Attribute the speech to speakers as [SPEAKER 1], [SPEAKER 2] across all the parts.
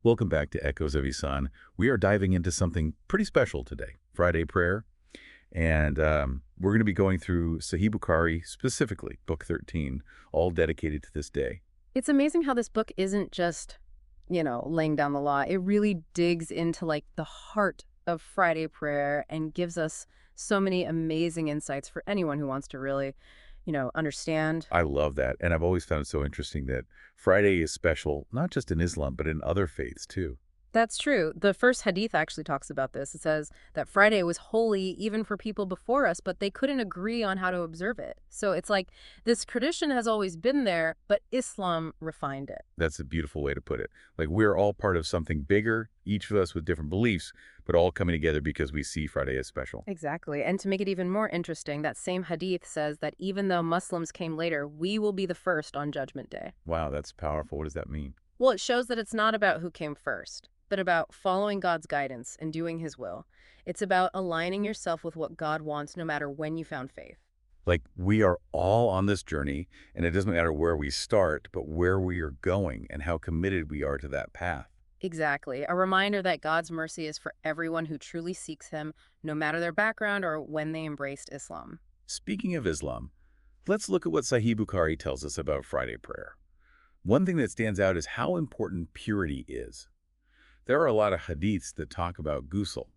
[SPEAKER 1] Welcome back to Echoes of Ihsan. We are diving into something pretty special today, Friday prayer. And we're going to be going through Sahih Bukhari, specifically Book 13, all dedicated to this day.
[SPEAKER 2] It's amazing how this book isn't just, laying down the law. It really digs into the heart of Friday prayer and gives us so many amazing insights for anyone who wants to really, understand.
[SPEAKER 1] I love that. And I've always found it so interesting that Friday is special, not just in Islam, but in other faiths too.
[SPEAKER 2] That's true. The first Hadith actually talks about this. It says that Friday was holy even for people before us, but they couldn't agree on how to observe it. So it's like this tradition has always been there, but Islam refined it.
[SPEAKER 1] That's a beautiful way to put it. Like we're all part of something bigger, each of us with different beliefs, but all coming together because we see Friday as special.
[SPEAKER 2] Exactly. And to make it even more interesting, that same Hadith says that even though Muslims came later, we will be the first on Judgment Day.
[SPEAKER 1] Wow, that's powerful. What does that mean?
[SPEAKER 2] Well, it shows that it's not about who came first, but about following God's guidance and doing his will. It's about aligning yourself with what God wants no matter when you found faith.
[SPEAKER 1] Like we are all on this journey, and it doesn't matter where we start, but where we are going and how committed we are to that path.
[SPEAKER 2] Exactly. A reminder that God's mercy is for everyone who truly seeks him, no matter their background or when they embraced Islam.
[SPEAKER 1] Speaking of Islam, let's look at what Sahih Bukhari tells us about Friday prayer. One thing that stands out is how important purity is. There are a lot of hadiths that talk about ghusl,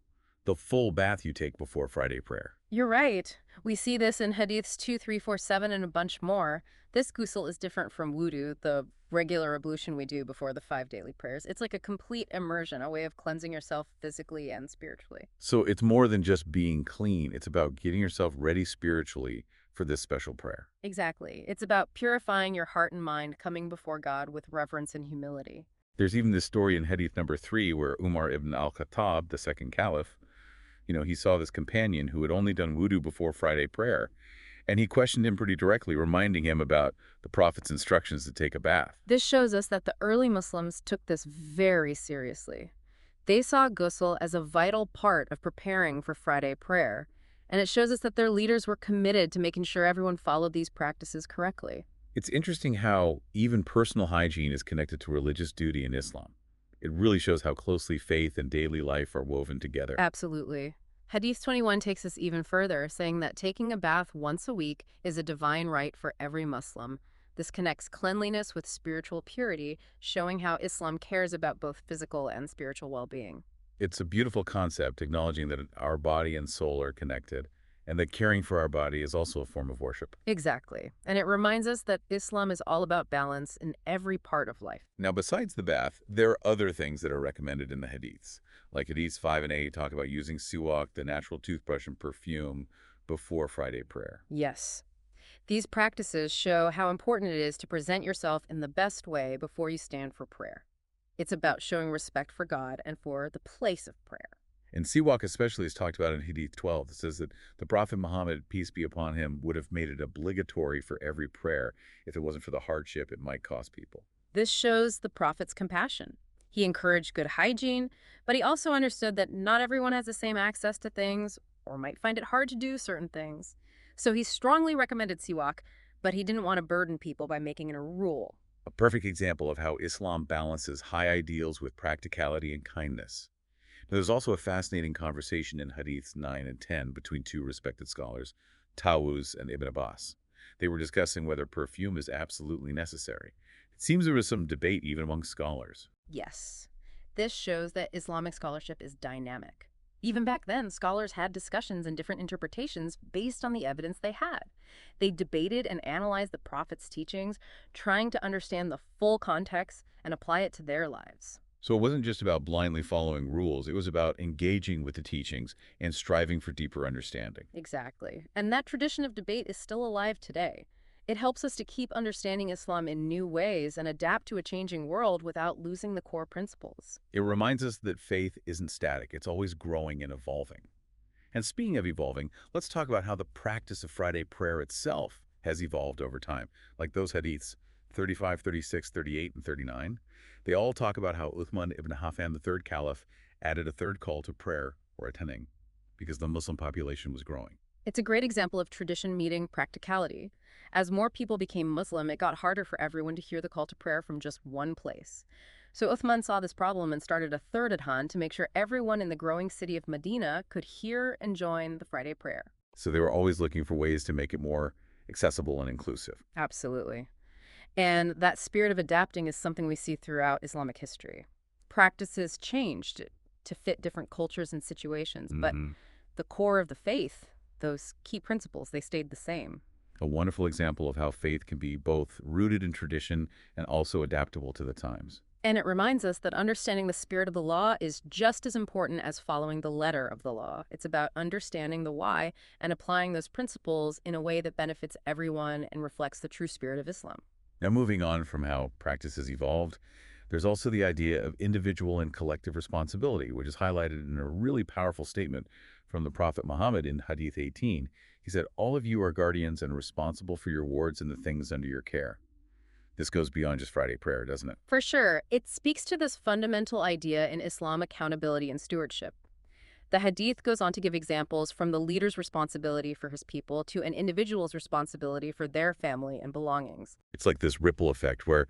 [SPEAKER 1] the full bath you take before Friday prayer.
[SPEAKER 2] You're right. We see this in Hadiths 2, 3, 4, 7, and a bunch more. This ghusl is different from wudu, the regular ablution we do before the 5 daily prayers. It's like a complete immersion, a way of cleansing yourself physically and spiritually.
[SPEAKER 1] So it's more than just being clean. It's about getting yourself ready spiritually for this special prayer.
[SPEAKER 2] Exactly. It's about purifying your heart and mind, coming before God with reverence and humility.
[SPEAKER 1] There's even this story in Hadith number 3 where Umar ibn al-Khattab, the second caliph, he saw this companion who had only done wudu before Friday prayer, and he questioned him pretty directly, reminding him about the Prophet's instructions to take a bath.
[SPEAKER 2] This shows us that the early Muslims took this very seriously. They saw ghusl as a vital part of preparing for Friday prayer, and it shows us that their leaders were committed to making sure everyone followed these practices correctly.
[SPEAKER 1] It's interesting how even personal hygiene is connected to religious duty in Islam. It really shows how closely faith and daily life are woven together.
[SPEAKER 2] Absolutely. Hadith 21 takes us even further, saying that taking a bath once a week is a divine right for every Muslim. This connects cleanliness with spiritual purity, showing how Islam cares about both physical and spiritual well-being.
[SPEAKER 1] It's a beautiful concept, acknowledging that our body and soul are connected, and that caring for our body is also a form of worship.
[SPEAKER 2] Exactly. And it reminds us that Islam is all about balance in every part of life.
[SPEAKER 1] Now, besides the bath, there are other things that are recommended in the hadiths. Like Hadiths 5 and 8 talk about using siwak, the natural toothbrush, and perfume before Friday prayer.
[SPEAKER 2] Yes. These practices show how important it is to present yourself in the best way before you stand for prayer. It's about showing respect for God and for the place of prayer.
[SPEAKER 1] And siwak especially is talked about in Hadith 12. It says that the Prophet Muhammad, peace be upon him, would have made it obligatory for every prayer if it wasn't for the hardship it might cause people.
[SPEAKER 2] This shows the Prophet's compassion. He encouraged good hygiene, but he also understood that not everyone has the same access to things or might find it hard to do certain things. So he strongly recommended siwak, but he didn't want to burden people by making it a rule.
[SPEAKER 1] A perfect example of how Islam balances high ideals with practicality and kindness. Now, there's also a fascinating conversation in Hadiths 9 and 10 between two respected scholars, Tawus and Ibn Abbas. They were discussing whether perfume is absolutely necessary. It seems there was some debate even among scholars.
[SPEAKER 2] Yes. This shows that Islamic scholarship is dynamic. Even back then, scholars had discussions and different interpretations based on the evidence they had. They debated and analyzed the Prophet's teachings, trying to understand the full context and apply it to their lives.
[SPEAKER 1] So it wasn't just about blindly following rules. It was about engaging with the teachings and striving for deeper understanding.
[SPEAKER 2] Exactly. And that tradition of debate is still alive today. It helps us to keep understanding Islam in new ways and adapt to a changing world without losing the core principles.
[SPEAKER 1] It reminds us that faith isn't static. It's always growing and evolving. And speaking of evolving, let's talk about how the practice of Friday prayer itself has evolved over time, like those hadiths 35, 36, 38, and 39. They all talk about how Uthman ibn Affan, the third caliph, added a third call to prayer or attending because the Muslim population was growing.
[SPEAKER 2] It's a great example of tradition meeting practicality. As more people became Muslim, it got harder for everyone to hear the call to prayer from just one place. So Uthman saw this problem and started a third adhan to make sure everyone in the growing city of Medina could hear and join the Friday prayer.
[SPEAKER 1] So they were always looking for ways to make it more accessible and inclusive.
[SPEAKER 2] Absolutely. And that spirit of adapting is something we see throughout Islamic history. Practices changed to fit different cultures and situations, but the core of the faith, those key principles, they stayed the same.
[SPEAKER 1] A wonderful example of how faith can be both rooted in tradition and also adaptable to the times.
[SPEAKER 2] And it reminds us that understanding the spirit of the law is just as important as following the letter of the law. It's about understanding the why and applying those principles in a way that benefits everyone and reflects the true spirit of Islam.
[SPEAKER 1] Now, moving on from how practices evolved, there's also the idea of individual and collective responsibility, which is highlighted in a really powerful statement from the Prophet Muhammad in Hadith 18. He said, "All of you are guardians and responsible for your wards and the things under your care." This goes beyond just Friday prayer, doesn't it?
[SPEAKER 2] For sure, it speaks to this fundamental idea in Islam accountability and stewardship. The Hadith goes on to give examples from the leader's responsibility for his people to an individual's responsibility for their family and belongings.
[SPEAKER 1] It's like this ripple effect where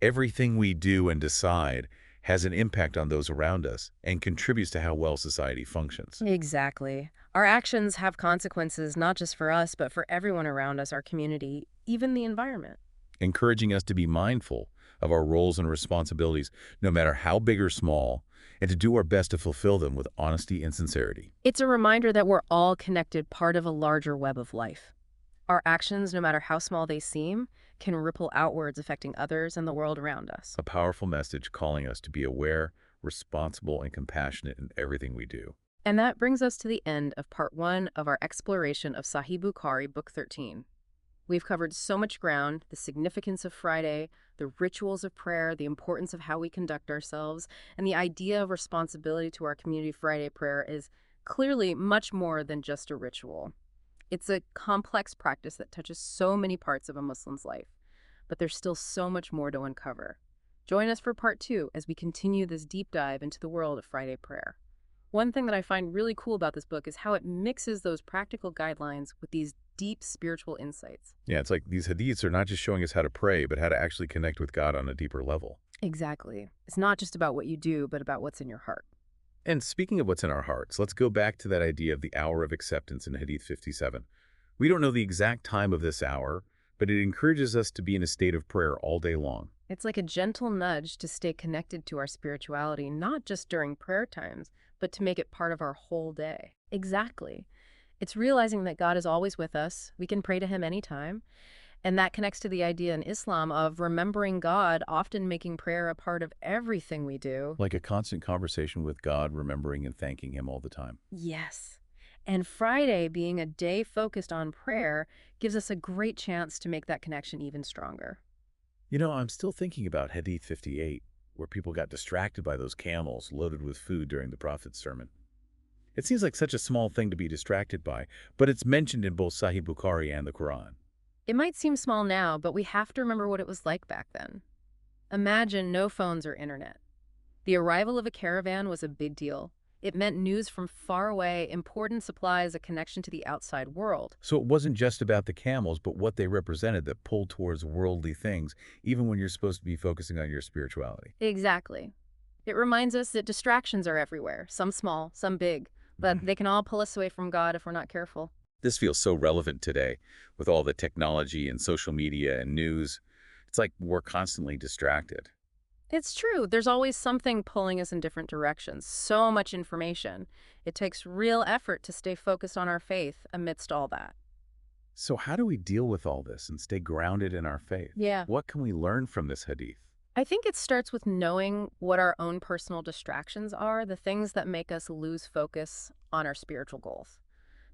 [SPEAKER 1] everything we do and decide has an impact on those around us and contributes to how well society functions.
[SPEAKER 2] Exactly. Our actions have consequences not just for us, but for everyone around us, our community, even the environment.
[SPEAKER 1] Encouraging us to be mindful of our roles and responsibilities, no matter how big or small, and to do our best to fulfill them with honesty and sincerity.
[SPEAKER 2] It's a reminder that we're all connected, part of a larger web of life. Our actions, no matter how small they seem, can ripple outwards, affecting others and the world around us.
[SPEAKER 1] A powerful message calling us to be aware, responsible, and compassionate in everything we do.
[SPEAKER 2] And that brings us to the end of part 1 of our exploration of Sahih Bukhari, Book 13. We've covered so much ground: the significance of Friday, the rituals of prayer, the importance of how we conduct ourselves, and the idea of responsibility to our community. Friday prayer is clearly much more than just a ritual. It's a complex practice that touches so many parts of a Muslim's life, but there's still so much more to uncover. Join us for part 2 as we continue this deep dive into the world of Friday prayer. One thing that I find really cool about this book is how it mixes those practical guidelines with these deep spiritual insights.
[SPEAKER 1] Yeah, it's like these hadiths are not just showing us how to pray, but how to actually connect with God on a deeper level.
[SPEAKER 2] Exactly. It's not just about what you do, but about what's in your heart.
[SPEAKER 1] And speaking of what's in our hearts, let's go back to that idea of the hour of acceptance in Hadith 57. We don't know the exact time of this hour, but it encourages us to be in a state of prayer all day long.
[SPEAKER 2] It's like a gentle nudge to stay connected to our spirituality, not just during prayer times, but to make it part of our whole day. Exactly. It's realizing that God is always with us. We can pray to him anytime. And that connects to the idea in Islam of remembering God, often making prayer a part of everything we do.
[SPEAKER 1] Like a constant conversation with God, remembering and thanking him all the time.
[SPEAKER 2] Yes. And Friday, being a day focused on prayer, gives us a great chance to make that connection even stronger.
[SPEAKER 1] You know, I'm still thinking about Hadith 58, where people got distracted by those camels loaded with food during the Prophet's sermon. It seems like such a small thing to be distracted by, but it's mentioned in both Sahih Bukhari and the Quran.
[SPEAKER 2] It might seem small now, but we have to remember what it was like back then. Imagine no phones or internet. The arrival of a caravan was a big deal. It meant news from far away, important supplies, a connection to the outside world.
[SPEAKER 1] So it wasn't just about the camels, but what they represented that pulled towards worldly things, even when you're supposed to be focusing on your spirituality.
[SPEAKER 2] Exactly. It reminds us that distractions are everywhere, some small, some big, but they can all pull us away from God if we're not careful.
[SPEAKER 1] This feels so relevant today with all the technology and social media and news. It's like we're constantly distracted.
[SPEAKER 2] It's true. There's always something pulling us in different directions. So much information. It takes real effort to stay focused on our faith amidst all that.
[SPEAKER 1] So how do we deal with all this and stay grounded in our faith?
[SPEAKER 2] Yeah.
[SPEAKER 1] What can we learn from this hadith?
[SPEAKER 2] I think it starts with knowing what our own personal distractions are, the things that make us lose focus on our spiritual goals.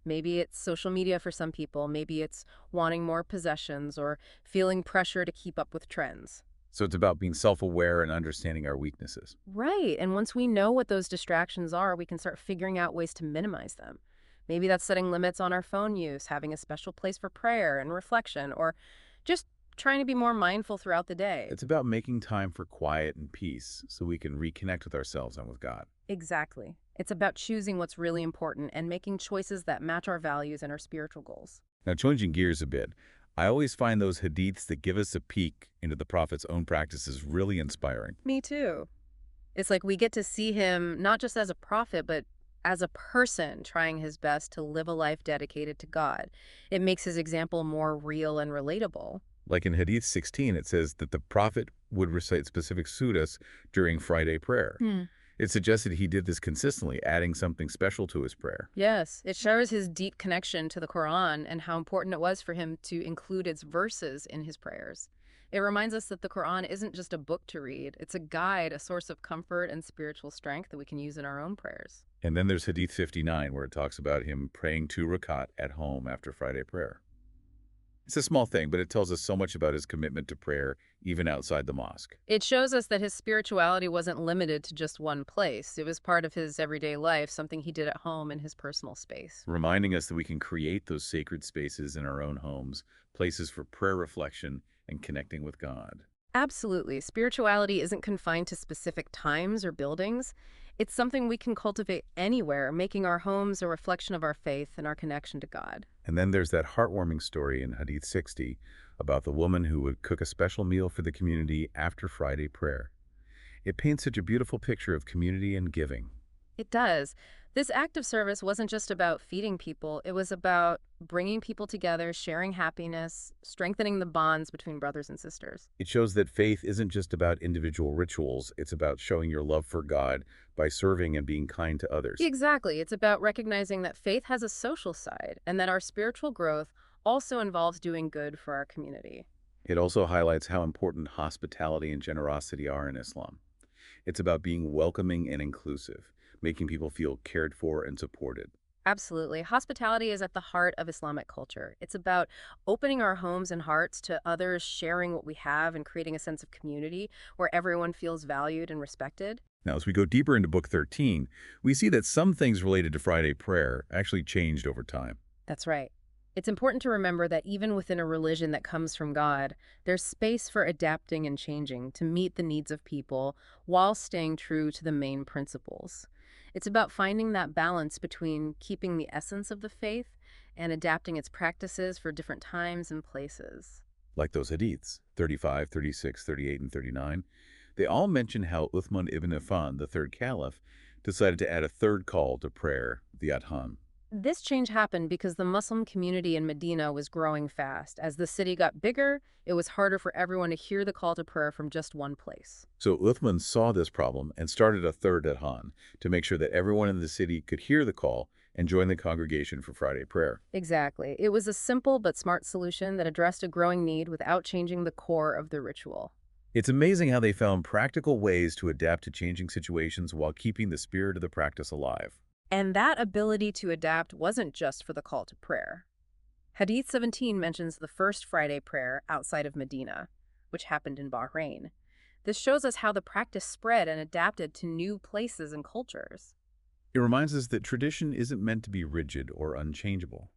[SPEAKER 2] Maybe it's social media for some people. Maybe it's wanting more possessions or feeling pressure to keep up with trends.
[SPEAKER 1] So it's about being self-aware and understanding our weaknesses.
[SPEAKER 2] Right. And once we know what those distractions are, we can start figuring out ways to minimize them. Maybe that's setting limits on our phone use, having a special place for prayer and reflection, or just trying to be more mindful throughout the day.
[SPEAKER 1] It's about making time for quiet and peace so we can reconnect with ourselves and with God.
[SPEAKER 2] Exactly. It's about choosing what's really important and making choices that match our values and our spiritual goals.
[SPEAKER 1] Now, changing gears a bit, I always find those hadiths that give us a peek into the Prophet's own practices really inspiring.
[SPEAKER 2] Me too. It's like we get to see him not just as a prophet, but as a person trying his best to live a life dedicated to God. It makes his example more real and relatable.
[SPEAKER 1] Like in Hadith 16, it says that the Prophet would recite specific surahs during Friday prayer. It suggested he did this consistently, adding something special to his prayer.
[SPEAKER 2] Yes, it shows his deep connection to the Quran and how important it was for him to include its verses in his prayers. It reminds us that the Quran isn't just a book to read. It's a guide, a source of comfort and spiritual strength that we can use in our own prayers.
[SPEAKER 1] And then there's Hadith 59, where it talks about him praying 2 rakat at home after Friday prayer. It's a small thing, but it tells us so much about his commitment to prayer, even outside the mosque.
[SPEAKER 2] It shows us that his spirituality wasn't limited to just one place. It was part of his everyday life, something he did at home in his personal space.
[SPEAKER 1] Reminding us that we can create those sacred spaces in our own homes, places for prayer reflection and connecting with God.
[SPEAKER 2] Absolutely. Spirituality isn't confined to specific times or buildings. It's something we can cultivate anywhere, making our homes a reflection of our faith and our connection to God.
[SPEAKER 1] And then there's that heartwarming story in Hadith 60 about the woman who would cook a special meal for the community after Friday prayer. It paints such a beautiful picture of community and giving.
[SPEAKER 2] It does. This act of service wasn't just about feeding people. It was about bringing people together, sharing happiness, strengthening the bonds between brothers and sisters.
[SPEAKER 1] It shows that faith isn't just about individual rituals. It's about showing your love for God by serving and being kind to others.
[SPEAKER 2] Exactly. It's about recognizing that faith has a social side and that our spiritual growth also involves doing good for our community.
[SPEAKER 1] It also highlights how important hospitality and generosity are in Islam. It's about being welcoming and inclusive, making people feel cared for and supported.
[SPEAKER 2] Absolutely. Hospitality is at the heart of Islamic culture. It's about opening our homes and hearts to others, sharing what we have, and creating a sense of community where everyone feels valued and respected.
[SPEAKER 1] Now, as we go deeper into Book 13, we see that some things related to Friday prayer actually changed over time.
[SPEAKER 2] That's right. It's important to remember that even within a religion that comes from God, there's space for adapting and changing to meet the needs of people while staying true to the main principles. It's about finding that balance between keeping the essence of the faith and adapting its practices for different times and places.
[SPEAKER 1] Like those hadiths, 35, 36, 38, and 39, they all mention how Uthman ibn Affan, the third caliph, decided to add a third call to prayer, the adhan.
[SPEAKER 2] This change happened because the Muslim community in Medina was growing fast. As the city got bigger, it was harder for everyone to hear the call to prayer from just one place.
[SPEAKER 1] So Uthman saw this problem and started a third adhan to make sure that everyone in the city could hear the call and join the congregation for Friday prayer.
[SPEAKER 2] Exactly. It was a simple but smart solution that addressed a growing need without changing the core of the ritual.
[SPEAKER 1] It's amazing how they found practical ways to adapt to changing situations while keeping the spirit of the practice alive.
[SPEAKER 2] And that ability to adapt wasn't just for the call to prayer. Hadith 17 mentions the first Friday prayer outside of Medina, which happened in Bahrain. This shows us how the practice spread and adapted to new places and cultures.
[SPEAKER 1] It reminds us that tradition isn't meant to be rigid or unchangeable.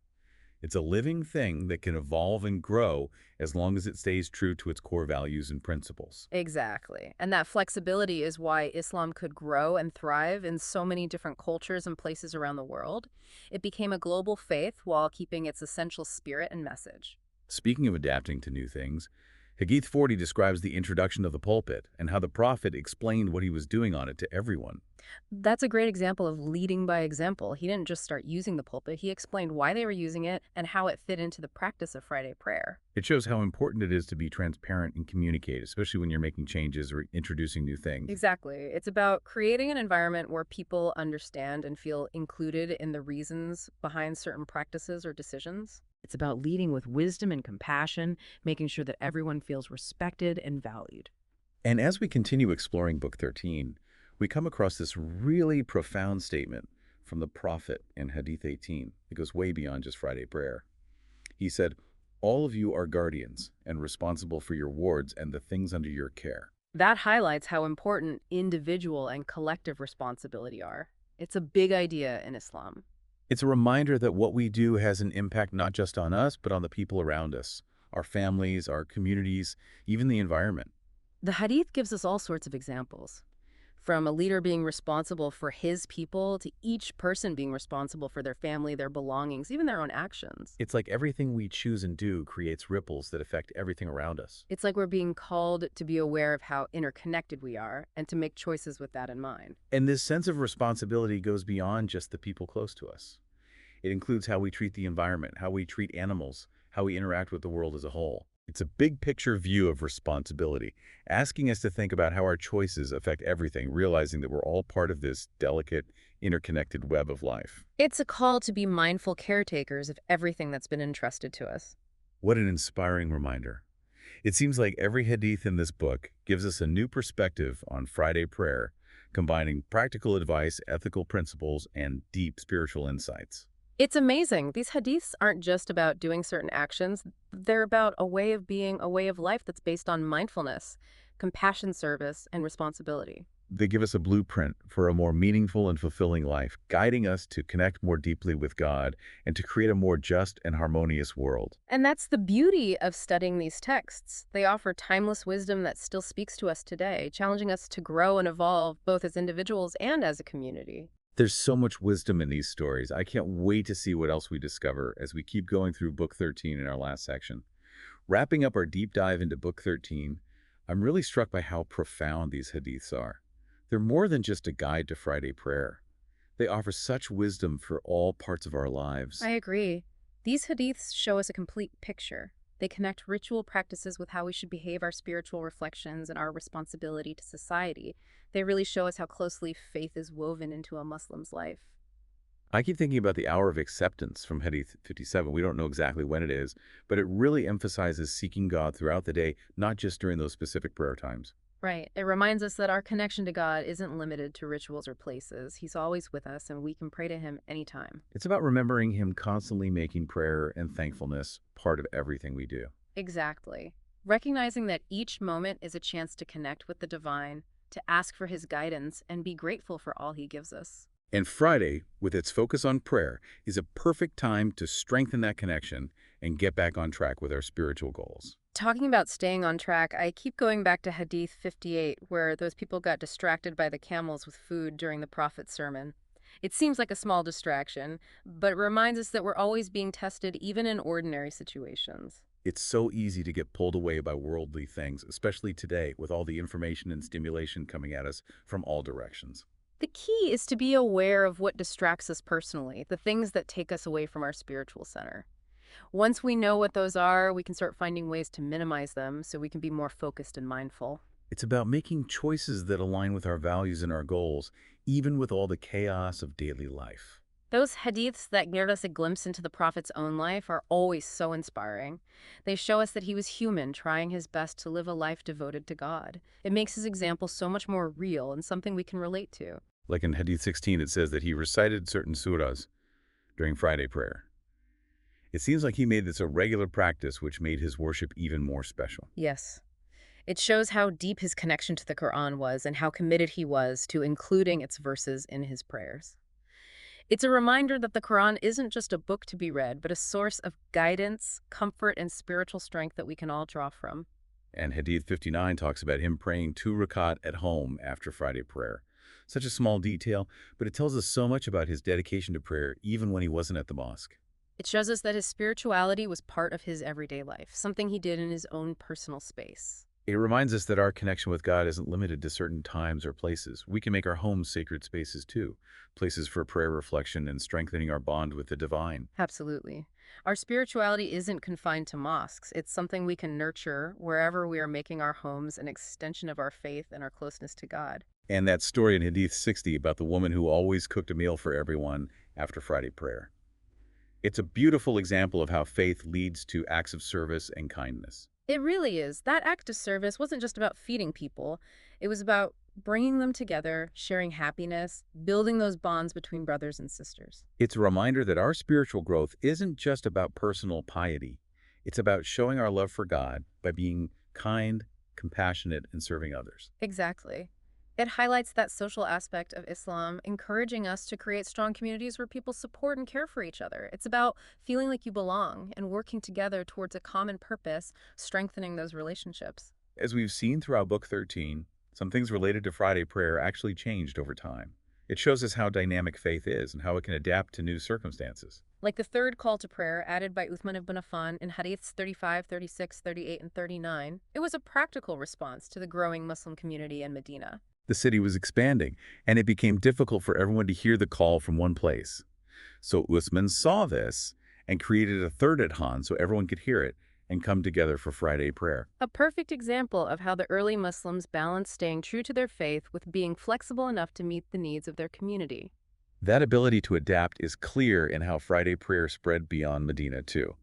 [SPEAKER 1] It's a living thing that can evolve and grow as long as it stays true to its core values and principles.
[SPEAKER 2] Exactly. And that flexibility is why Islam could grow and thrive in so many different cultures and places around the world. It became a global faith while keeping its essential spirit and message.
[SPEAKER 1] Speaking of adapting to new things, Hadith 40 describes the introduction of the pulpit and how the Prophet explained what he was doing on it to everyone.
[SPEAKER 2] That's a great example of leading by example. He didn't just start using the pulpit, he explained why they were using it and how it fit into the practice of Friday prayer.
[SPEAKER 1] It shows how important it is to be transparent and communicate, especially when you're making changes or introducing new things.
[SPEAKER 2] Exactly. It's about creating an environment where people understand and feel included in the reasons behind certain practices or decisions. It's about leading with wisdom and compassion, making sure that everyone feels respected and valued.
[SPEAKER 1] And as we continue exploring Book 13, we come across this really profound statement from the Prophet in Hadith 18. It goes way beyond just Friday prayer. He said, "All of you are guardians and responsible for your wards and the things under your care."
[SPEAKER 2] That highlights how important individual and collective responsibility are. It's a big idea in Islam.
[SPEAKER 1] It's a reminder that what we do has an impact not just on us, but on the people around us, our families, our communities, even the environment.
[SPEAKER 2] The Hadith gives us all sorts of examples. from a leader being responsible for his people to each person being responsible for their family, their belongings, even their own actions.
[SPEAKER 1] It's like everything we choose and do creates ripples that affect everything around us.
[SPEAKER 2] It's like we're being called to be aware of how interconnected we are and to make choices with that in mind.
[SPEAKER 1] And this sense of responsibility goes beyond just the people close to us. It includes how we treat the environment, how we treat animals, how we interact with the world as a whole. It's a big picture view of responsibility, asking us to think about how our choices affect everything, realizing that we're all part of this delicate, interconnected web of life.
[SPEAKER 2] It's a call to be mindful caretakers of everything that's been entrusted to us.
[SPEAKER 1] What an inspiring reminder. It seems like every hadith in this book gives us a new perspective on Friday prayer, combining practical advice, ethical principles, and deep spiritual insights.
[SPEAKER 2] It's amazing. These hadiths aren't just about doing certain actions. They're about a way of being, a way of life that's based on mindfulness, compassion, service, and responsibility.
[SPEAKER 1] They give us a blueprint for a more meaningful and fulfilling life, guiding us to connect more deeply with God and to create a more just and harmonious world.
[SPEAKER 2] And that's the beauty of studying these texts. They offer timeless wisdom that still speaks to us today, challenging us to grow and evolve both as individuals and as a community.
[SPEAKER 1] There's so much wisdom in these stories. I can't wait to see what else we discover as we keep going through Book 13 in our last section. Wrapping up our deep dive into Book 13, I'm really struck by how profound these hadiths are. They're more than just a guide to Friday prayer. They offer such wisdom for all parts of our lives.
[SPEAKER 2] I agree. These hadiths show us a complete picture. They connect ritual practices with how we should behave, our spiritual reflections, and our responsibility to society. They really show us how closely faith is woven into a Muslim's life.
[SPEAKER 1] I keep thinking about the hour of acceptance from Hadith 57. We don't know exactly when it is, but it really emphasizes seeking God throughout the day, not just during those specific prayer times.
[SPEAKER 2] Right. It reminds us that our connection to God isn't limited to rituals or places. He's always with us, and we can pray to him anytime.
[SPEAKER 1] It's about remembering him, constantly making prayer and thankfulness part of everything we do.
[SPEAKER 2] Exactly. Recognizing that each moment is a chance to connect with the divine, to ask for his guidance, and be grateful for all he gives us.
[SPEAKER 1] And Friday, with its focus on prayer, is a perfect time to strengthen that connection and get back on track with our spiritual goals.
[SPEAKER 2] Talking about staying on track, I keep going back to Hadith 58, where those people got distracted by the camels with food during the Prophet's sermon. It seems like a small distraction, but it reminds us that we're always being tested even in ordinary situations.
[SPEAKER 1] It's so easy to get pulled away by worldly things, especially today with all the information and stimulation coming at us from all directions.
[SPEAKER 2] The key is to be aware of what distracts us personally, the things that take us away from our spiritual center. Once we know what those are, we can start finding ways to minimize them so we can be more focused and mindful.
[SPEAKER 1] It's about making choices that align with our values and our goals, even with all the chaos of daily life.
[SPEAKER 2] Those hadiths that give us a glimpse into the Prophet's own life are always so inspiring. They show us that he was human, trying his best to live a life devoted to God. It makes his example so much more real and something we can relate to.
[SPEAKER 1] Like in Hadith 16, it says that he recited certain surahs during Friday prayer. It seems like he made this a regular practice, which made his worship even more special.
[SPEAKER 2] Yes. It shows how deep his connection to the Quran was and how committed he was to including its verses in his prayers. It's a reminder that the Quran isn't just a book to be read, but a source of guidance, comfort, and spiritual strength that we can all draw from.
[SPEAKER 1] And Hadith 59 talks about him praying 2 rakat at home after Friday prayer. Such a small detail, but it tells us so much about his dedication to prayer, even when he wasn't at the mosque.
[SPEAKER 2] It shows us that his spirituality was part of his everyday life, something he did in his own personal space.
[SPEAKER 1] It reminds us that our connection with God isn't limited to certain times or places. We can make our homes sacred spaces too, places for prayer, reflection, and strengthening our bond with the divine.
[SPEAKER 2] Absolutely. Our spirituality isn't confined to mosques. It's something we can nurture wherever we are making our homes an extension of our faith and our closeness to God.
[SPEAKER 1] And that story in Hadith 60 about the woman who always cooked a meal for everyone after Friday prayer. It's a beautiful example of how faith leads to acts of service and kindness.
[SPEAKER 2] It really is. That act of service wasn't just about feeding people. It was about bringing them together, sharing happiness, building those bonds between brothers and sisters.
[SPEAKER 1] It's a reminder that our spiritual growth isn't just about personal piety. It's about showing our love for God by being kind, compassionate, and serving others.
[SPEAKER 2] Exactly. It highlights that social aspect of Islam, encouraging us to create strong communities where people support and care for each other. It's about feeling like you belong and working together towards a common purpose, strengthening those relationships.
[SPEAKER 1] As we've seen throughout Book 13, Some things related to Friday prayer actually changed over time. It shows us how dynamic faith is and how it can adapt to new circumstances.
[SPEAKER 2] Like the third call to prayer added by Uthman ibn Affan in Hadiths 35, 36, 38, and 39, it was a practical response to the growing Muslim community in Medina.
[SPEAKER 1] The city was expanding, and it became difficult for everyone to hear the call from one place. So Usman saw this and created a third adhan so everyone could hear it and come together for Friday prayer.
[SPEAKER 2] A perfect example of how the early Muslims balanced staying true to their faith with being flexible enough to meet the needs of their community.
[SPEAKER 1] That ability to adapt is clear in how Friday prayer spread beyond Medina too.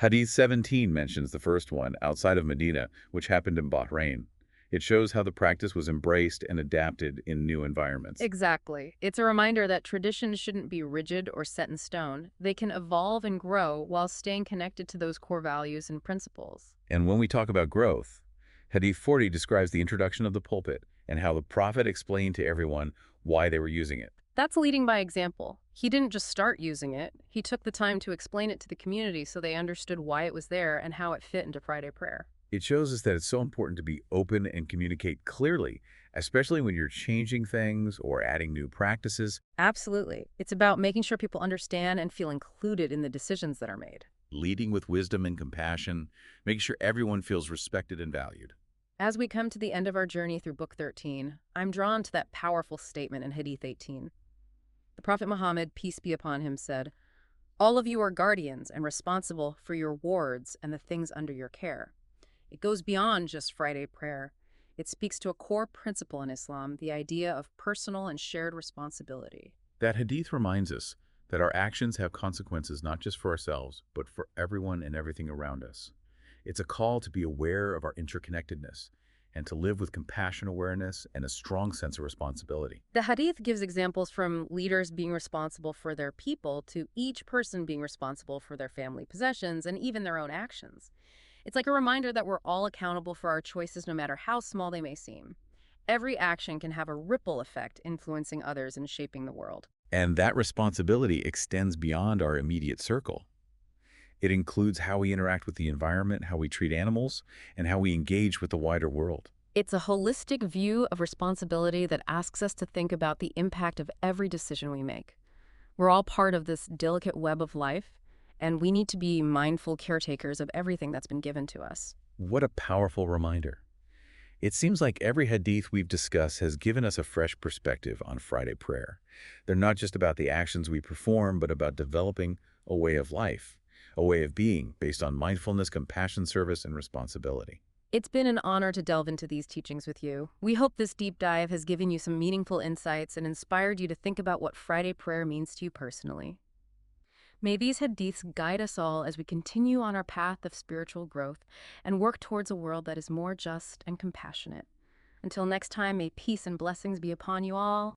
[SPEAKER 1] Hadith 17 mentions the first one outside of Medina, which happened in Bahrain. It shows how the practice was embraced and adapted in new environments.
[SPEAKER 2] Exactly. It's a reminder that traditions shouldn't be rigid or set in stone. They can evolve and grow while staying connected to those core values and principles.
[SPEAKER 1] And when we talk about growth, Hadith 40 describes the introduction of the pulpit and how the prophet explained to everyone why they were using it.
[SPEAKER 2] That's leading by example. He didn't just start using it. He took the time to explain it to the community so they understood why it was there and how it fit into Friday prayer.
[SPEAKER 1] It shows us that it's so important to be open and communicate clearly, especially when you're changing things or adding new practices.
[SPEAKER 2] Absolutely. It's about making sure people understand and feel included in the decisions that are made.
[SPEAKER 1] Leading with wisdom and compassion, making sure everyone feels respected and valued.
[SPEAKER 2] As we come to the end of our journey through Book 13, I'm drawn to that powerful statement in Hadith 18. The Prophet Muhammad, peace be upon him, said, "All of you are guardians and responsible for your wards and the things under your care." It goes beyond just Friday prayer. It speaks to a core principle in Islam, the idea of personal and shared responsibility.
[SPEAKER 1] That hadith reminds us that our actions have consequences not just for ourselves, but for everyone and everything around us. It's a call to be aware of our interconnectedness and to live with compassion awareness and a strong sense of responsibility.
[SPEAKER 2] The Hadith gives examples from leaders being responsible for their people to each person being responsible for their family possessions and even their own actions. It's like a reminder that we're all accountable for our choices no matter how small they may seem. Every action can have a ripple effect influencing others and shaping the world.
[SPEAKER 1] And that responsibility extends beyond our immediate circle. It includes how we interact with the environment, how we treat animals, and how we engage with the wider world.
[SPEAKER 2] It's a holistic view of responsibility that asks us to think about the impact of every decision we make. We're all part of this delicate web of life, and we need to be mindful caretakers of everything that's been given to us.
[SPEAKER 1] What a powerful reminder. It seems like every hadith we've discussed has given us a fresh perspective on Friday prayer. They're not just about the actions we perform, but about developing a way of life, a way of being based on mindfulness, compassion, service, and responsibility.
[SPEAKER 2] It's been an honor to delve into these teachings with you. We hope this deep dive has given you some meaningful insights and inspired you to think about what Friday prayer means to you personally. May these hadiths guide us all as we continue on our path of spiritual growth and work towards a world that is more just and compassionate. Until next time, may peace and blessings be upon you all.